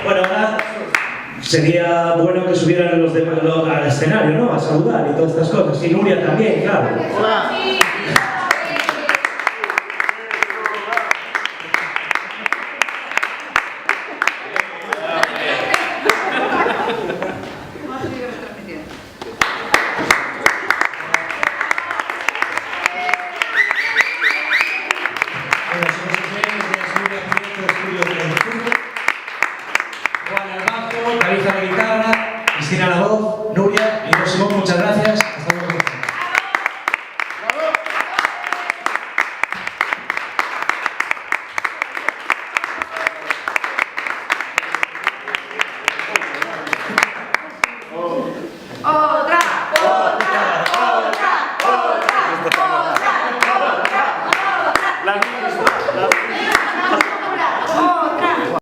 Bueno, ahora sería bueno que subieran los demás al escenario, ¿no? A saludar y todas estas cosas. Y Nuria también, claro. Hola. Caliza la guitarra, Cristina la voz, Nuria y yo, Simón, muchas gracias. Hasta luego. La misma.